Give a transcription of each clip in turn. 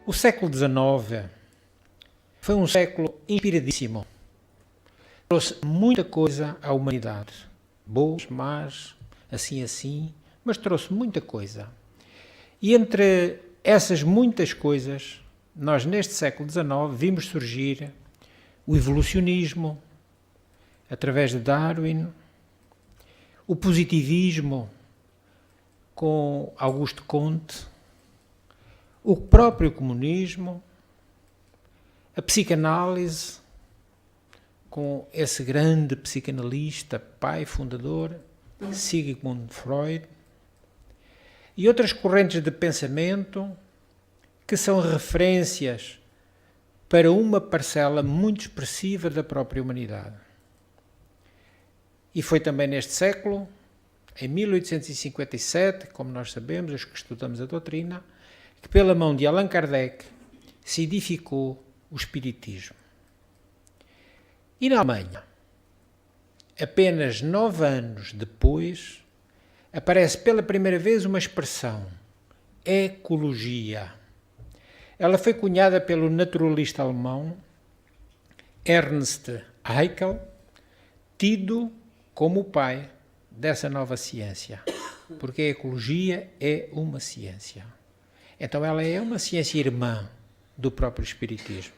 O século XIX foi um século inspiradíssimo. Trouxe muita coisa à humanidade. Boas, más, assim, mas trouxe muita coisa. E entre essas muitas coisas, nós neste século XIX vimos surgir o evolucionismo, através de Darwin, o positivismo, com Auguste Comte, o próprio comunismo, a psicanálise, com esse grande psicanalista, pai fundador, Sigmund Freud, e outras correntes de pensamento que são referências para uma parcela muito expressiva da própria humanidade. E foi também neste século, em 1857, como nós sabemos, os que estudamos a doutrina, que pela mão de Allan Kardec se edificou o Espiritismo. E na Alemanha, apenas 9 anos depois, aparece pela primeira vez uma expressão, ecologia. Ela foi cunhada pelo naturalista alemão Ernst Haeckel, tido como o pai dessa nova ciência, porque a ecologia é uma ciência. Então ela é uma ciência irmã do próprio Espiritismo.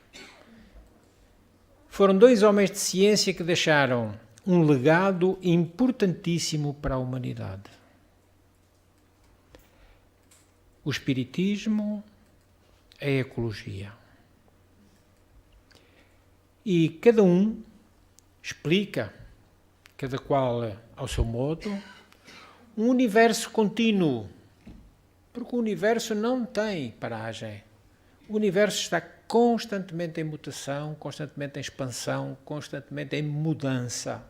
Foram 2 homens de ciência que deixaram um legado importantíssimo para a humanidade. O Espiritismo, a ecologia. E cada um explica, cada qual ao seu modo, um universo contínuo, porque o universo não tem paragem. O universo está constantemente em mutação, constantemente em expansão, constantemente em mudança,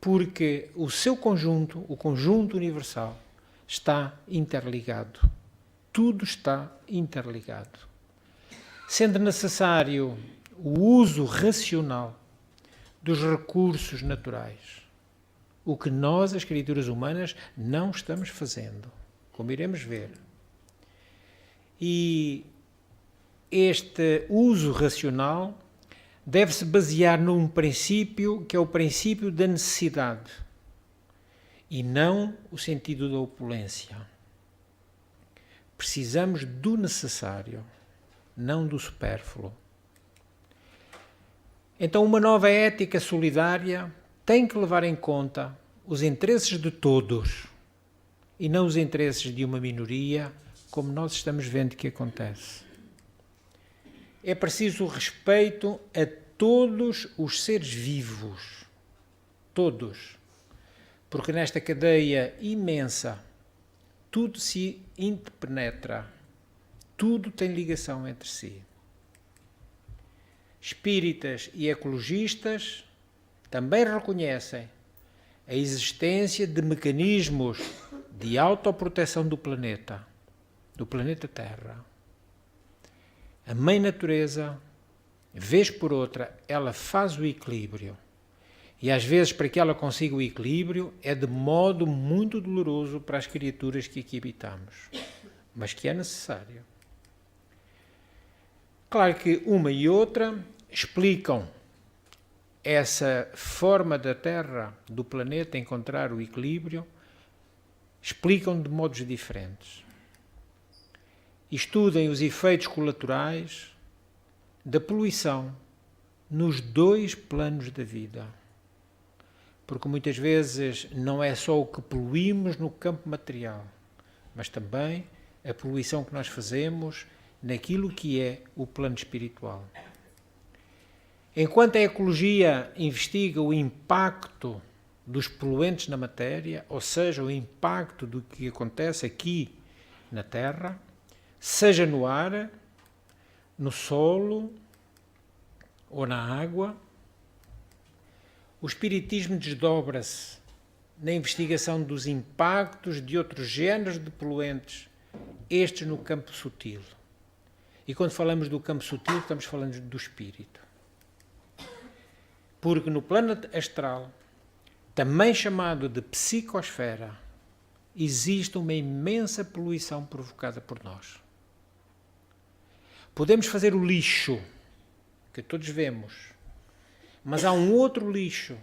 porque o seu conjunto, o conjunto universal, está interligado. Tudo está interligado. Sendo necessário o uso racional dos recursos naturais, o que nós, as criaturas humanas, não estamos fazendo, como iremos ver. E este uso racional deve-se basear num princípio que é o princípio da necessidade e não o sentido da opulência. Precisamos do necessário, não do supérfluo. Então, uma nova ética solidária tem que levar em conta os interesses de todos e não os interesses de uma minoria, como nós estamos vendo que acontece. É preciso respeito a todos os seres vivos, todos, porque nesta cadeia imensa tudo se interpenetra, tudo tem ligação entre si. Espíritas e ecologistas também reconhecem a existência de mecanismos de autoproteção do planeta Terra. A Mãe Natureza, vez por outra, ela faz o equilíbrio. E às vezes, para que ela consiga o equilíbrio, é de modo muito doloroso para as criaturas que aqui habitamos, mas que é necessário. Claro que uma e outra explicam essa forma da Terra, do planeta, encontrar o equilíbrio, explicam de modos diferentes. Estudem os efeitos colaterais da poluição nos 2 planos da vida. Porque muitas vezes não é só o que poluímos no campo material, mas também a poluição que nós fazemos naquilo que é o plano espiritual. Enquanto a ecologia investiga o impacto dos poluentes na matéria, ou seja, o impacto do que acontece aqui na Terra, seja no ar, no solo ou na água, o Espiritismo desdobra-se na investigação dos impactos de outros géneros de poluentes, estes no campo sutil. E quando falamos do campo sutil, estamos falando do espírito. Porque no plano astral, também chamado de psicosfera, existe uma imensa poluição provocada por nós. Podemos fazer o lixo, que todos vemos, mas há um outro lixo,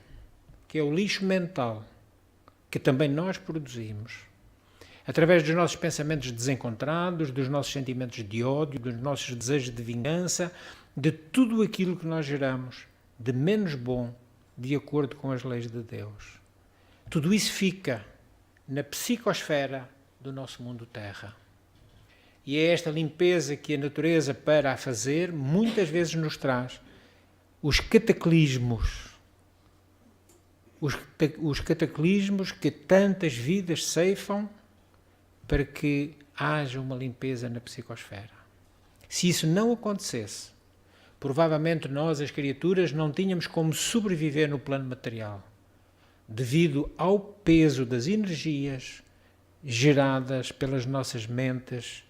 que é o lixo mental, que também nós produzimos, através dos nossos pensamentos desencontrados, dos nossos sentimentos de ódio, dos nossos desejos de vingança, de tudo aquilo que nós geramos de menos bom, de acordo com as leis de Deus. Tudo isso fica na psicosfera do nosso mundo Terra. E é esta limpeza que a natureza, para a fazer, muitas vezes nos traz os cataclismos. Os cataclismos que tantas vidas ceifam para que haja uma limpeza na psicosfera. Se isso não acontecesse, provavelmente nós, as criaturas, não tínhamos como sobreviver no plano material, devido ao peso das energias geradas pelas nossas mentes,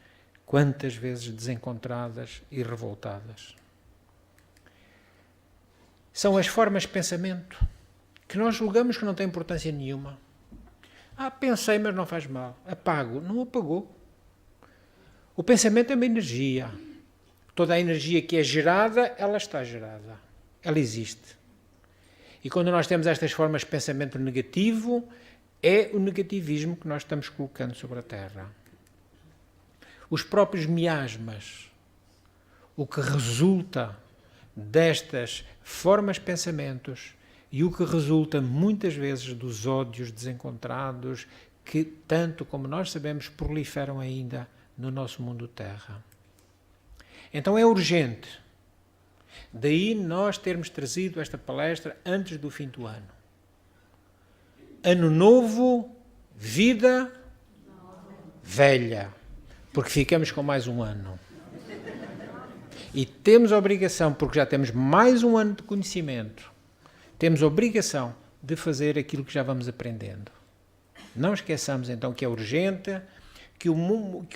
quantas vezes desencontradas e revoltadas. São as formas de pensamento que nós julgamos que não têm importância nenhuma. Pensei, mas não faz mal. Apago. Não apagou. O pensamento é uma energia. Toda a energia que é gerada, ela está gerada. Ela existe. E quando nós temos estas formas de pensamento negativo, é o negativismo que nós estamos colocando sobre a Terra. Os próprios miasmas, o que resulta destas formas de pensamentos e o que resulta muitas vezes dos ódios desencontrados que, tanto como nós sabemos, proliferam ainda no nosso mundo Terra. Então é urgente. Daí nós termos trazido esta palestra antes do fim do ano. Ano novo, vida velha. Porque ficamos com mais um ano. E temos a obrigação, porque já temos mais um ano de conhecimento, temos a obrigação de fazer aquilo que já vamos aprendendo. Não esqueçamos então que é urgente que o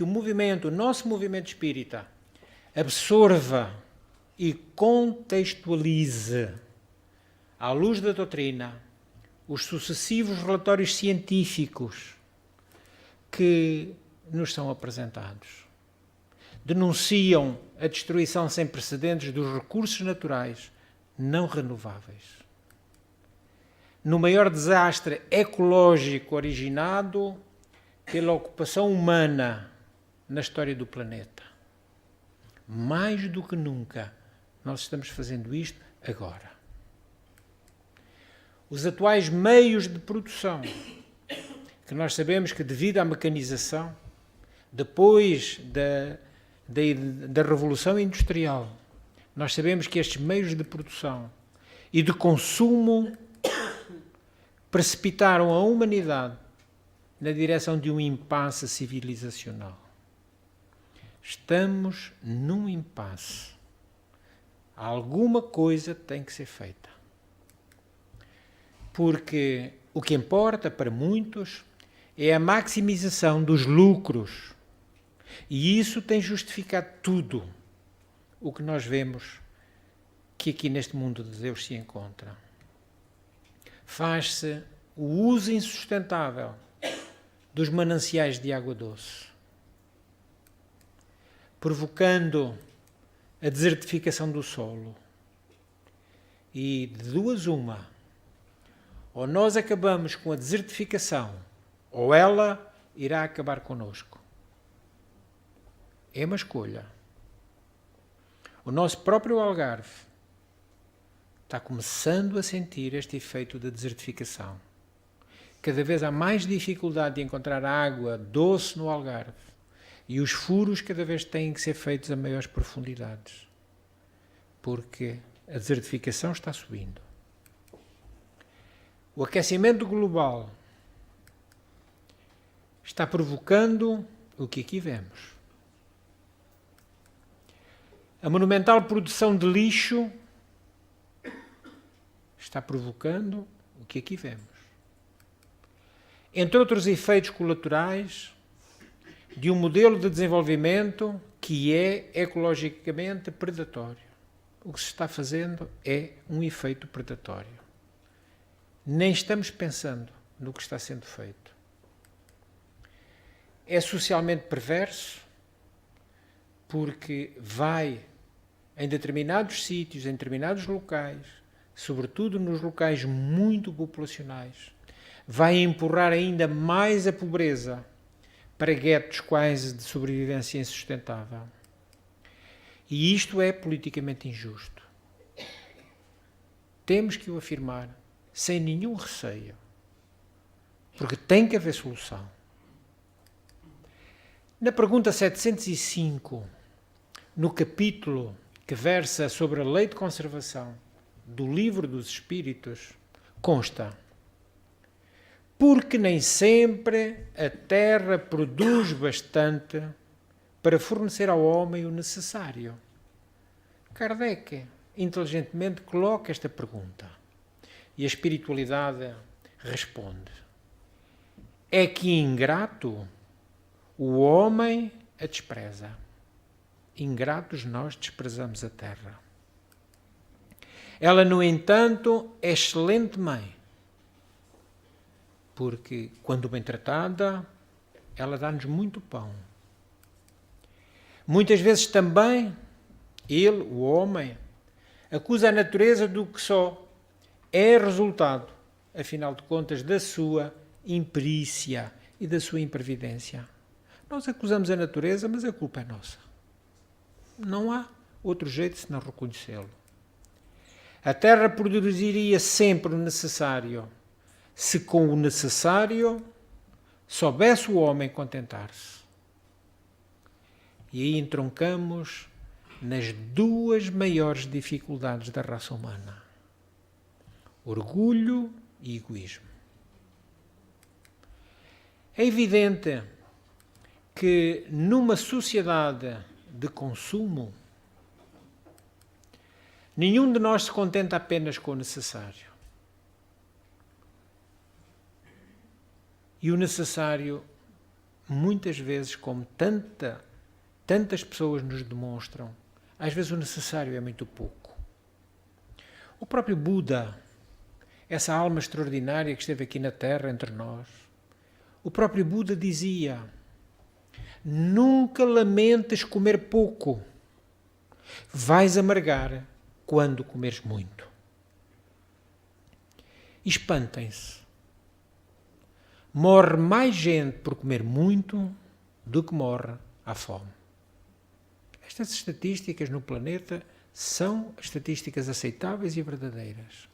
movimento, o nosso movimento espírita, absorva e contextualize, à luz da doutrina, os sucessivos relatórios científicos que nos são apresentados. Denunciam a destruição sem precedentes dos recursos naturais não renováveis. No maior desastre ecológico originado pela ocupação humana na história do planeta. Mais do que nunca, nós estamos fazendo isto agora. Os atuais meios de produção, que nós sabemos que devido à mecanização, depois da Revolução Industrial, nós sabemos que estes meios de produção e de consumo precipitaram a humanidade na direção de um impasse civilizacional. Estamos num impasse. Alguma coisa tem que ser feita. Porque o que importa para muitos é a maximização dos lucros. E isso tem justificado tudo o que nós vemos que aqui neste mundo de Deus se encontra. Faz-se o uso insustentável dos mananciais de água doce, provocando a desertificação do solo. E de duas uma, ou nós acabamos com a desertificação, ou ela irá acabar connosco. É uma escolha. O nosso próprio Algarve está começando a sentir este efeito da desertificação. Cada vez há mais dificuldade de encontrar água doce no Algarve e os furos cada vez têm que ser feitos a maiores profundidades, porque a desertificação está subindo. O aquecimento global está provocando o que aqui vemos. A monumental produção de lixo está provocando o que aqui vemos. Entre outros efeitos colaterais de um modelo de desenvolvimento que é ecologicamente predatório. O que se está fazendo é um efeito predatório. Nem estamos pensando no que está sendo feito. É socialmente perverso, porque vai em determinados sítios, em determinados locais, sobretudo nos locais muito populacionais, vai empurrar ainda mais a pobreza para guetos quase de sobrevivência insustentável. E isto é politicamente injusto. Temos que o afirmar sem nenhum receio, porque tem que haver solução. Na pergunta 705, no capítulo que versa sobre a lei de conservação do Livro dos Espíritos, consta: porque nem sempre a terra produz bastante para fornecer ao homem o necessário. Kardec inteligentemente coloca esta pergunta e a espiritualidade responde: é que ingrato o homem a despreza. Ingratos nós desprezamos a terra. Ela, no entanto, é excelente mãe, porque, quando bem tratada, ela dá-nos muito pão. Muitas vezes também, ele, o homem, acusa a natureza do que só é resultado, afinal de contas, da sua imperícia e da sua imprevidência. Nós acusamos a natureza, mas a culpa é nossa. Não há outro jeito senão reconhecê-lo. A terra produziria sempre o necessário, se com o necessário soubesse o homem contentar-se. E aí entroncamos nas duas maiores dificuldades da raça humana: orgulho e egoísmo. É evidente que numa sociedade de consumo, nenhum de nós se contenta apenas com o necessário. E o necessário, muitas vezes, como tantas pessoas nos demonstram, às vezes o necessário é muito pouco. O próprio Buda, essa alma extraordinária que esteve aqui na Terra entre nós, o próprio Buda dizia: nunca lamentes comer pouco, vais amargar quando comeres muito. Espantem-se. Morre mais gente por comer muito do que morre à fome. Estas estatísticas no planeta são estatísticas aceitáveis e verdadeiras.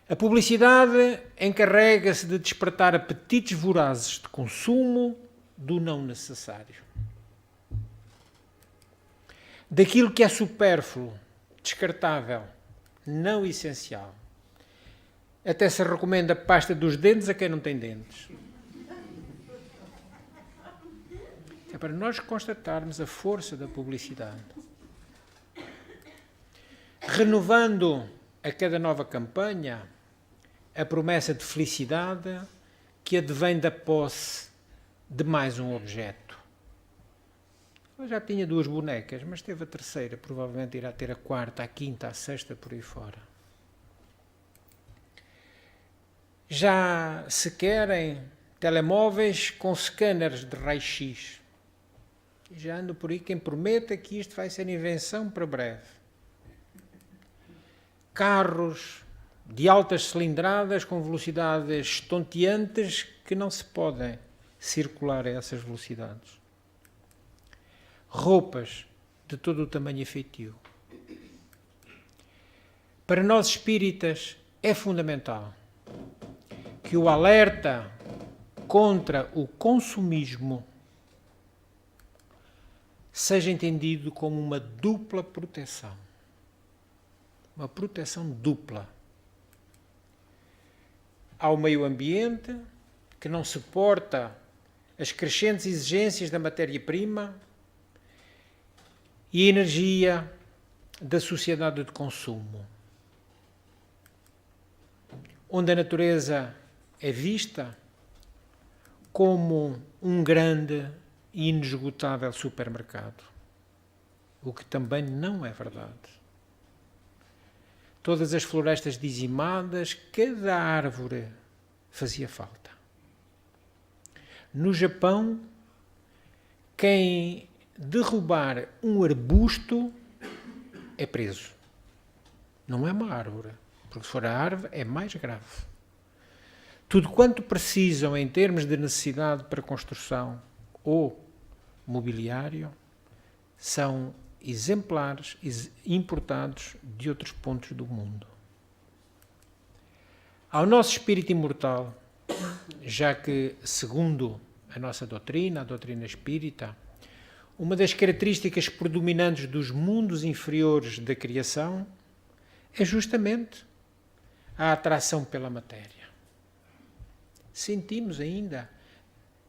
A publicidade encarrega-se de despertar apetites vorazes de consumo do não necessário. Daquilo que é supérfluo, descartável, não essencial. Até se recomenda pasta dos dentes a quem não tem dentes. É para nós constatarmos a força da publicidade. Renovando a cada nova campanha a promessa de felicidade que advém da posse de mais um objeto. Eu já tinha 2 bonecas, mas teve a terceira, provavelmente irá ter a quarta, a quinta, a sexta, por aí fora. Já se querem telemóveis com scanners de raio-x. Já ando por aí quem prometa que isto vai ser invenção para breve. Carros de altas cilindradas com velocidades estonteantes que não se podem circular a essas velocidades. Roupas de todo o tamanho e feitio. Para nós espíritas é fundamental que o alerta contra o consumismo seja entendido como uma dupla proteção. Uma proteção dupla. Ao meio ambiente, que não suporta as crescentes exigências da matéria-prima, e a energia da sociedade de consumo, onde a natureza é vista como um grande e inesgotável supermercado, o que também não é verdade. Todas as florestas dizimadas, cada árvore fazia falta. No Japão, quem derrubar um arbusto é preso. Não é uma árvore, porque se for a árvore é mais grave. Tudo quanto precisam em termos de necessidade para construção ou mobiliário são exemplares importados de outros pontos do mundo. Ao nosso espírito imortal, já que, segundo a nossa doutrina, a doutrina espírita, uma das características predominantes dos mundos inferiores da criação é justamente a atração pela matéria. Sentimos ainda,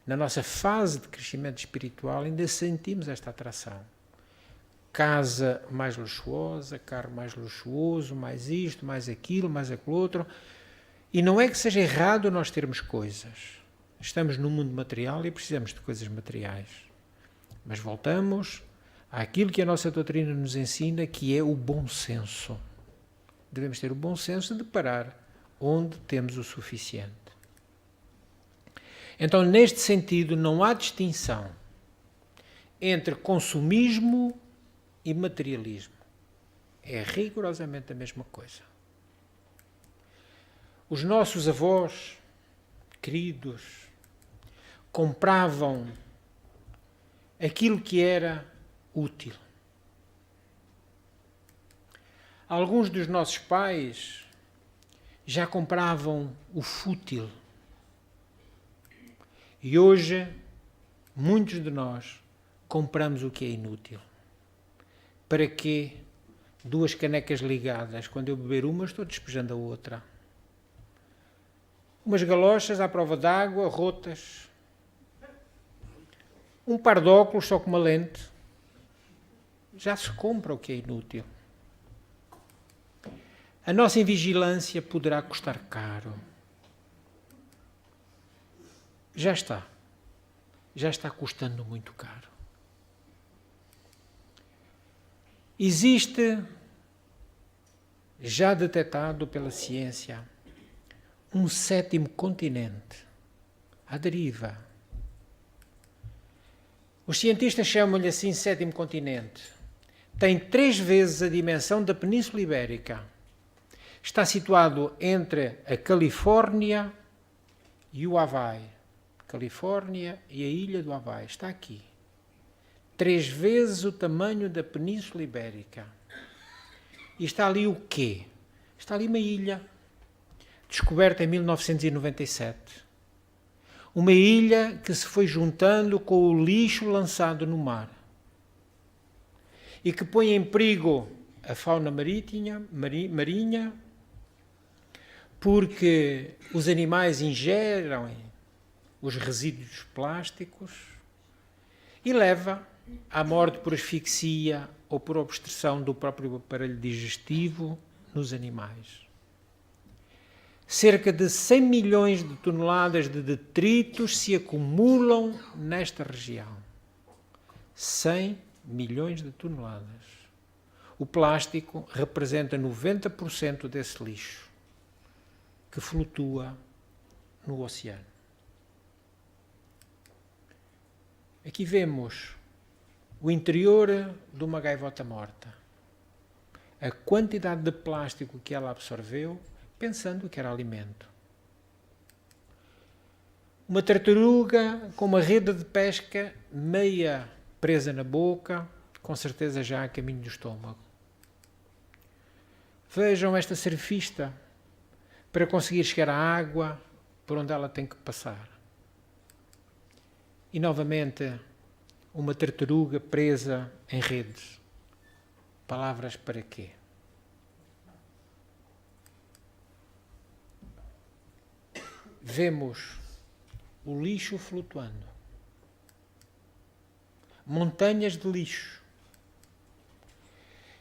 na nossa fase de crescimento espiritual, ainda sentimos esta atração. Casa mais luxuosa, carro mais luxuoso, mais isto, mais aquilo, mais aquilo outro. E não é que seja errado nós termos coisas. Estamos no mundo material e precisamos de coisas materiais. Mas voltamos àquilo que a nossa doutrina nos ensina, que é o bom senso. Devemos ter o bom senso de parar onde temos o suficiente. Então, neste sentido, não há distinção entre consumismo e materialismo. É rigorosamente a mesma coisa. Os nossos avós, queridos, compravam aquilo que era útil. Alguns dos nossos pais já compravam o fútil. E hoje, muitos de nós compramos o que é inútil. Para quê? Duas canecas ligadas. Quando eu beber uma, estou despejando a outra. Umas galochas à prova d'água, rotas. Um par de óculos só com uma lente. Já se compra o que é inútil. A nossa invigilância poderá custar caro. Já está custando muito caro. Existe, já detectado pela ciência, um sétimo continente à deriva. Os cientistas chamam-lhe assim sétimo continente. Tem 3 vezes a dimensão da Península Ibérica. Está situado entre a Califórnia e o Havaí. Califórnia e a ilha do Havaí. Está aqui. 3 vezes o tamanho da Península Ibérica. E está ali o quê? Está ali uma ilha, descoberta em 1997. Uma ilha que se foi juntando com o lixo lançado no mar. E que põe em perigo a fauna marinha, porque os animais ingerem os resíduos plásticos e leva à morte por asfixia ou por obstrução do próprio aparelho digestivo nos animais. Cerca de 100 milhões de toneladas de detritos se acumulam nesta região. 100 milhões de toneladas. O plástico representa 90% desse lixo que flutua no oceano. Aqui vemos o interior de uma gaivota morta. A quantidade de plástico que ela absorveu, pensando que era alimento. Uma tartaruga com uma rede de pesca meia presa na boca, com certeza já a caminho do estômago. Vejam esta surfista para conseguir chegar à água por onde ela tem que passar. E novamente uma tartaruga presa em redes. Palavras para quê? Vemos o lixo flutuando. Montanhas de lixo.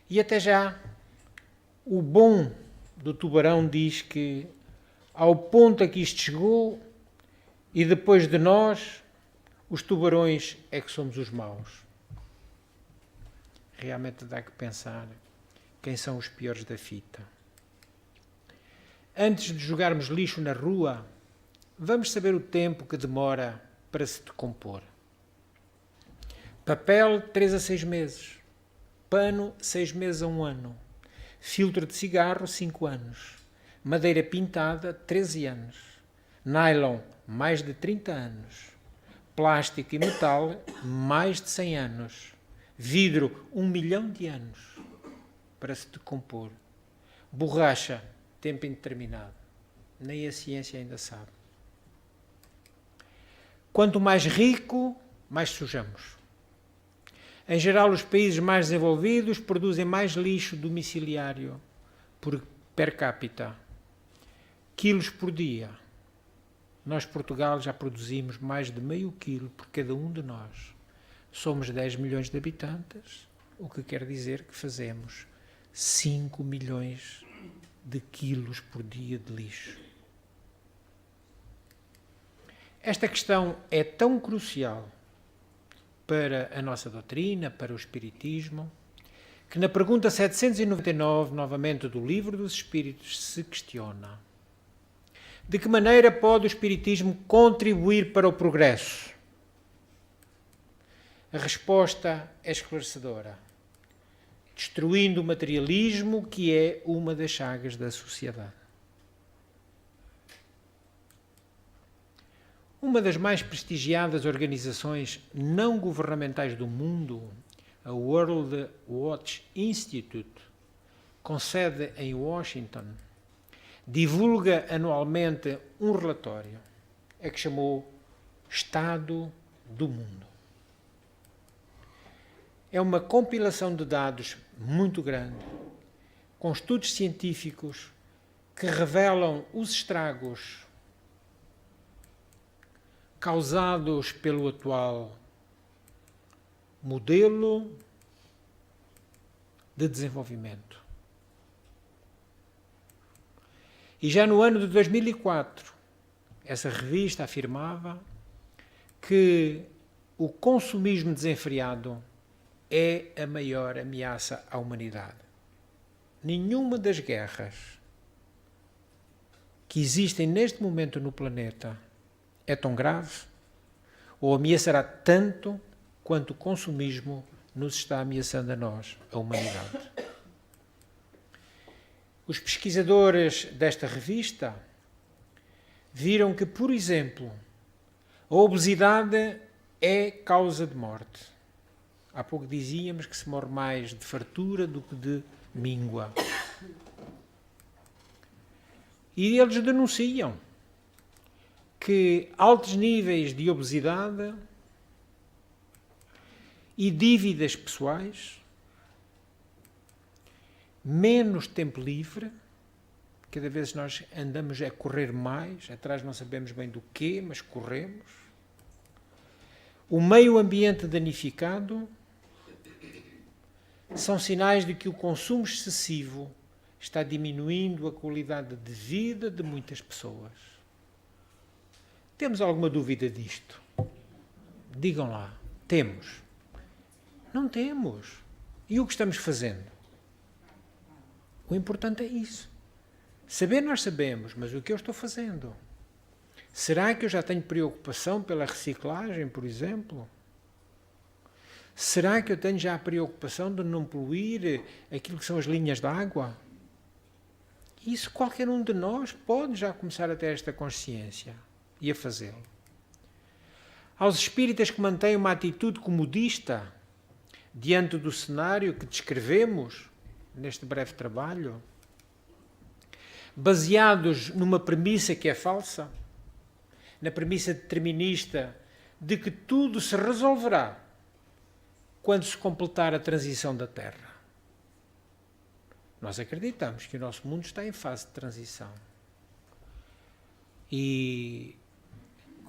E até já o bom do tubarão diz que ao ponto a que isto chegou e depois de nós, os tubarões é que somos os maus. Realmente dá que pensar quem são os piores da fita. Antes de jogarmos lixo na rua, vamos saber o tempo que demora para se decompor. Papel, 3 a 6 meses. Pano, 6 meses a 1 ano. Filtro de cigarro, 5 anos. Madeira pintada, 13 anos. Nylon, mais de 30 anos. Plástico e metal, mais de 100 anos. Vidro, 1 milhão de anos para se decompor. Borracha, tempo indeterminado. Nem a ciência ainda sabe. Quanto mais rico, mais sujamos. Em geral, os países mais desenvolvidos produzem mais lixo domiciliário per capita. Quilos por dia. Nós, Portugal, já produzimos mais de meio quilo por cada um de nós. Somos 10 milhões de habitantes, o que quer dizer que fazemos 5 milhões de quilos por dia de lixo. Esta questão é tão crucial para a nossa doutrina, para o Espiritismo, que na pergunta 799, novamente do Livro dos Espíritos, se questiona: de que maneira pode o Espiritismo contribuir para o progresso? A resposta é esclarecedora: destruindo o materialismo, que é uma das chagas da sociedade. Uma das mais prestigiadas organizações não governamentais do mundo, a World Watch Institute, com sede em Washington, divulga anualmente um relatório, que chamou Estado do Mundo. É uma compilação de dados muito grande, com estudos científicos que revelam os estragos causados pelo atual modelo de desenvolvimento. E já no ano de 2004, essa revista afirmava que o consumismo desenfreado é a maior ameaça à humanidade. Nenhuma das guerras que existem neste momento no planeta é tão grave ou ameaçará tanto quanto o consumismo nos está ameaçando a nós, a humanidade. Os pesquisadores desta revista viram que, por exemplo, a obesidade é causa de morte. Há pouco dizíamos que se morre mais de fartura do que de míngua. E eles denunciam que altos níveis de obesidade e dívidas pessoais, menos tempo livre, cada vez nós andamos a correr mais, atrás não sabemos bem do quê, mas corremos, o meio ambiente danificado, são sinais de que o consumo excessivo está diminuindo a qualidade de vida de muitas pessoas. Temos alguma dúvida disto? Digam lá. Temos? Não temos. E o que estamos fazendo? O importante é isso. Saber nós sabemos, mas o que eu estou fazendo? Será que eu já tenho preocupação pela reciclagem, por exemplo? Será que eu tenho já a preocupação de não poluir aquilo que são as linhas de água? Isso qualquer um de nós pode já começar a ter esta consciência e a fazê-lo. Aos espíritas que mantêm uma atitude comodista diante do cenário que descrevemos neste breve trabalho, baseados numa premissa que é falsa, na premissa determinista de que tudo se resolverá quando se completar a transição da Terra. Nós acreditamos que o nosso mundo está em fase de transição. E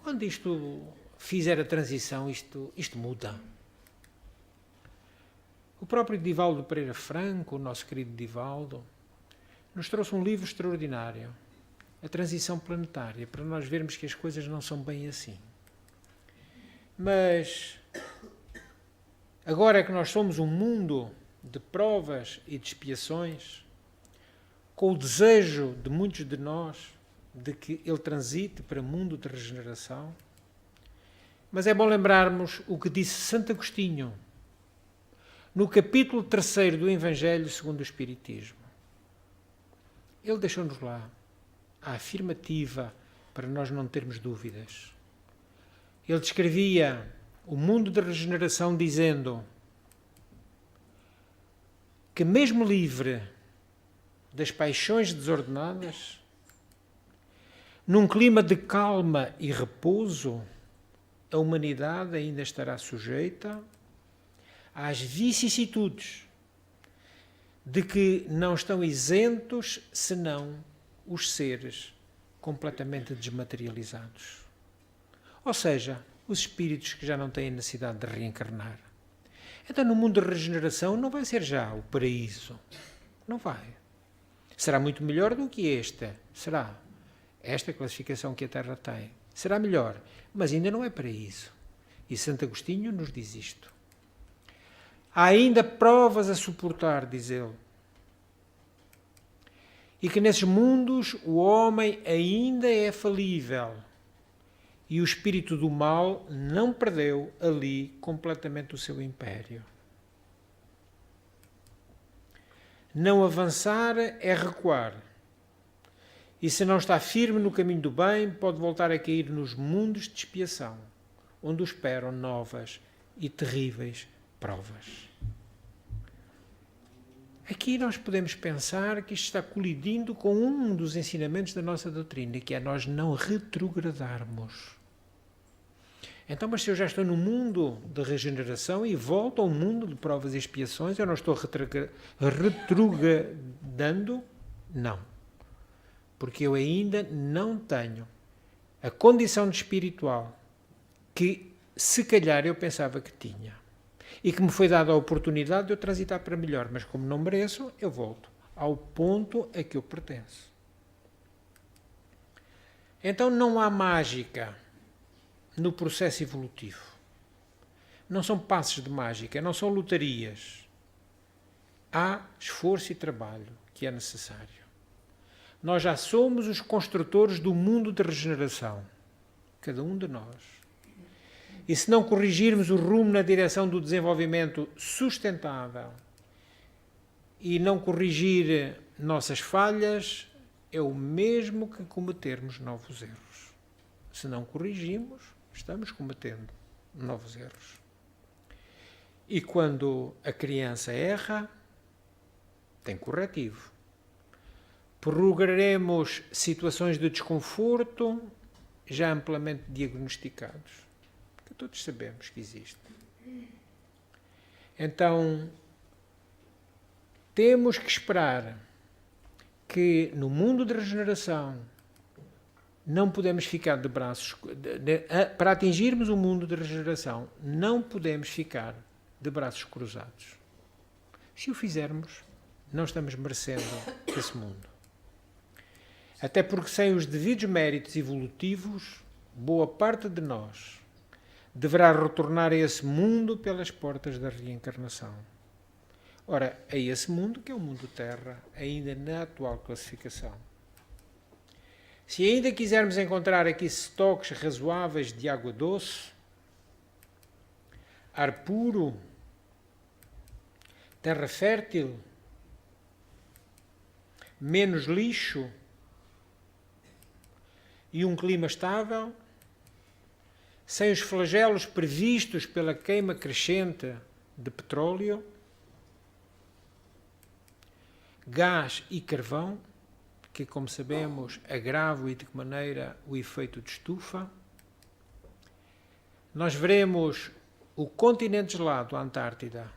quando isto fizer a transição, isto muda. O próprio Divaldo Pereira Franco, o nosso querido Divaldo, nos trouxe um livro extraordinário, A Transição Planetária, para nós vermos que as coisas não são bem assim. Mas agora que nós somos um mundo de provas e de expiações, com o desejo de muitos de nós de que ele transite para um mundo de regeneração, Mas é bom lembrarmos o que disse Santo Agostinho no capítulo 3 do Evangelho segundo o Espiritismo. Ele deixou-nos lá a afirmativa para nós não termos dúvidas. Ele descrevia o mundo da regeneração dizendo que mesmo livre das paixões desordenadas, num clima de calma e repouso, a humanidade ainda estará sujeita às vicissitudes de que não estão isentos senão os seres completamente desmaterializados. Ou seja, os espíritos que já não têm necessidade de reencarnar. Então, no mundo da regeneração não vai ser já o paraíso. Não vai. Será muito melhor do que esta. Será. Esta classificação que a Terra tem. Será melhor, mas ainda não é paraíso. E Santo Agostinho nos diz isto. Há ainda provas a suportar, diz ele. E que nesses mundos o homem ainda é falível. E o espírito do mal não perdeu ali completamente o seu império. Não avançar é recuar. E se não está firme no caminho do bem, pode voltar a cair nos mundos de expiação, onde o esperam novas e terríveis provas. Aqui nós podemos pensar que isto está colidindo com um dos ensinamentos da nossa doutrina, que é nós não retrogradarmos. Então, mas se eu já estou no mundo de regeneração e volto ao mundo de provas e expiações, eu não estou retrogradando? Não. Porque eu ainda não tenho a condição de espiritual que, se calhar, eu pensava que tinha. E que me foi dada a oportunidade de eu transitar para melhor. Mas como não mereço, eu volto ao ponto a que eu pertenço. Então não há mágica no processo evolutivo. Não são passos de mágica, não são lotarias. Há esforço e trabalho que é necessário. Nós já somos os construtores do mundo de regeneração. Cada um de nós. E se não corrigirmos o rumo na direção do desenvolvimento sustentável e não corrigir nossas falhas, é o mesmo que cometermos novos erros. Se não corrigimos, estamos cometendo novos erros. E quando a criança erra, tem corretivo. Prorrogaremos situações de desconforto já amplamente diagnosticados, que todos sabemos que existem. Então, temos que esperar que no mundo de regeneração não podemos ficar de braços... para atingirmos o mundo de regeneração, não podemos ficar de braços cruzados. Se o fizermos, não estamos merecendo esse mundo. Até porque sem os devidos méritos evolutivos, boa parte de nós deverá retornar a esse mundo pelas portas da reencarnação. Ora, é esse mundo que é o mundo Terra, ainda na atual classificação. Se ainda quisermos encontrar aqui estoques razoáveis de água doce, ar puro, terra fértil, menos lixo e um clima estável, sem os flagelos previstos pela queima crescente de petróleo, gás e carvão, que, como sabemos, agrava e de que maneira o efeito de estufa, nós veremos o continente gelado, a Antártida,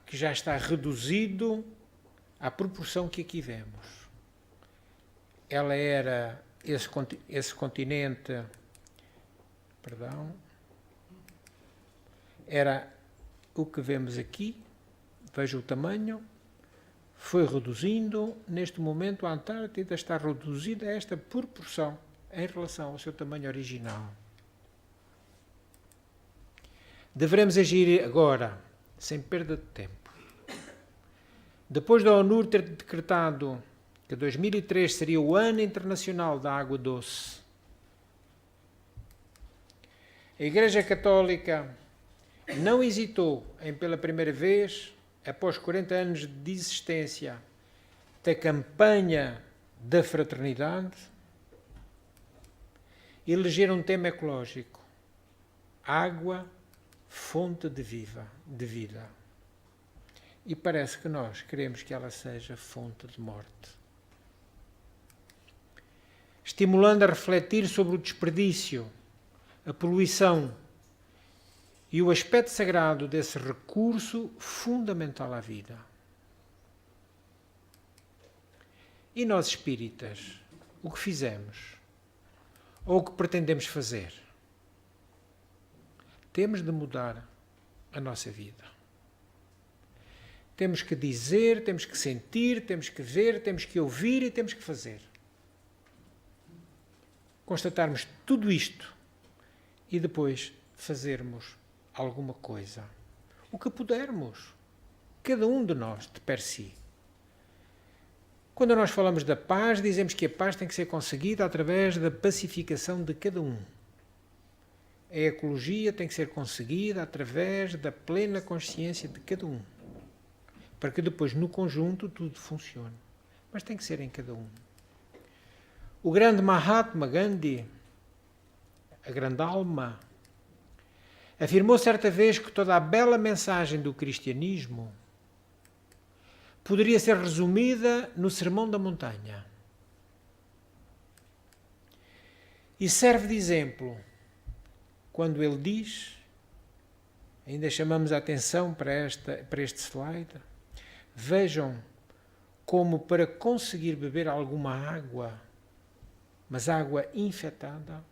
que já está reduzido à proporção que aqui vemos. Ela era esse continente, era o que vemos aqui, veja o tamanho, foi reduzindo, neste momento a Antártida está reduzida a esta proporção em relação ao seu tamanho original. Deveremos agir agora, sem perda de tempo. Depois da ONU ter decretado que 2003 seria o Ano Internacional da Água Doce, A Igreja Católica não hesitou em, pela primeira vez, após 40 anos de existência, da campanha da fraternidade, eleger um tema ecológico: água, fonte de vida. E parece que nós queremos que ela seja fonte de morte. Estimulando a refletir sobre o desperdício, a poluição e o aspecto sagrado desse recurso fundamental à vida. E nós, espíritas, o que fizemos? Ou o que pretendemos fazer? Temos de mudar a nossa vida. Temos que dizer, temos que sentir, temos que ver, temos que ouvir e temos que fazer. Constatarmos tudo isto e depois fazermos alguma coisa. O que pudermos. Cada um de nós, de per si. Quando nós falamos da paz, dizemos que a paz tem que ser conseguida através da pacificação de cada um. A ecologia tem que ser conseguida através da plena consciência de cada um. Para que depois, no conjunto, tudo funcione. Mas tem que ser em cada um. O grande Mahatma Gandhi, a grande alma, afirmou certa vez que toda a bela mensagem do cristianismo poderia ser resumida no Sermão da Montanha. E serve de exemplo quando ele diz, ainda chamamos a atenção para este slide, vejam como para conseguir beber alguma água, mas água infectada,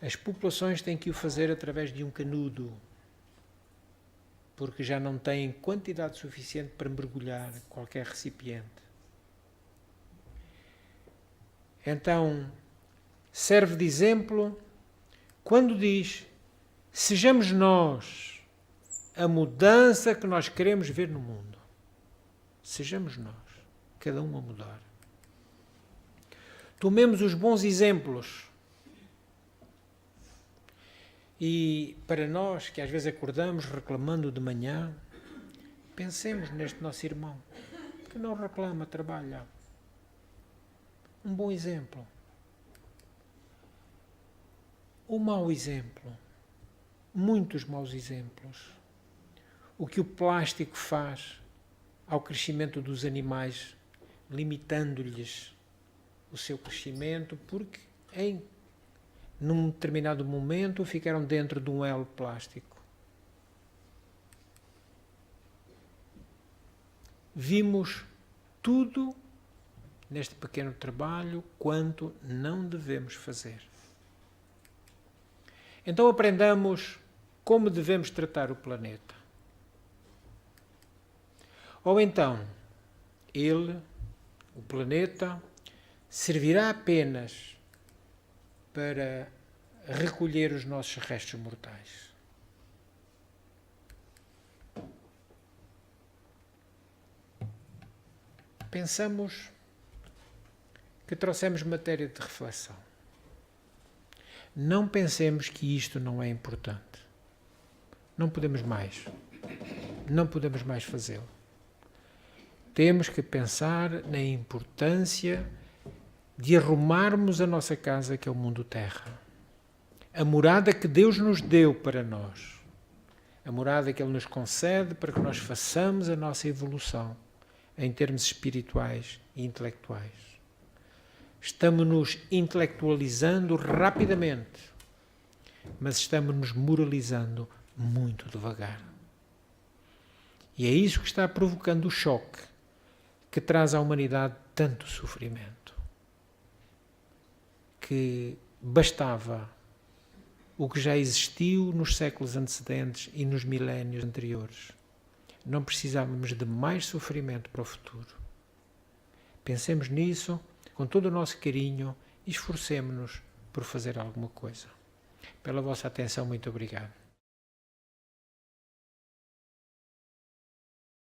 as populações têm que o fazer através de um canudo, porque já não têm quantidade suficiente para mergulhar qualquer recipiente. Então, serve de exemplo quando diz: sejamos nós a mudança que nós queremos ver no mundo. Sejamos nós, cada um a mudar. Tomemos os bons exemplos. E para nós, que às vezes acordamos reclamando de manhã, pensemos neste nosso irmão, que não reclama, trabalha. Um bom exemplo. Um mau exemplo. Muitos maus exemplos. O que o plástico faz ao crescimento dos animais, limitando-lhes o seu crescimento, porque num determinado momento ficaram dentro de um elo plástico. Vimos tudo neste pequeno trabalho quanto não devemos fazer. Então aprendamos como devemos tratar o planeta. Ou então, o planeta, servirá apenas para recolher os nossos restos mortais. Pensamos que trouxemos matéria de reflexão. Não pensemos que isto não é importante. Não podemos mais. Não podemos mais fazê-lo. Temos que pensar na importância de arrumarmos a nossa casa, que é o mundo terra. A morada que Deus nos deu para nós. A morada que Ele nos concede para que nós façamos a nossa evolução em termos espirituais e intelectuais. Estamos-nos intelectualizando rapidamente, mas estamos-nos moralizando muito devagar. E é isso que está provocando o choque que traz à humanidade tanto sofrimento. Que bastava o que já existiu nos séculos antecedentes e nos milénios anteriores. Não precisávamos de mais sofrimento para o futuro. Pensemos nisso com todo o nosso carinho e esforcemo-nos por fazer alguma coisa. Pela vossa atenção, muito obrigado.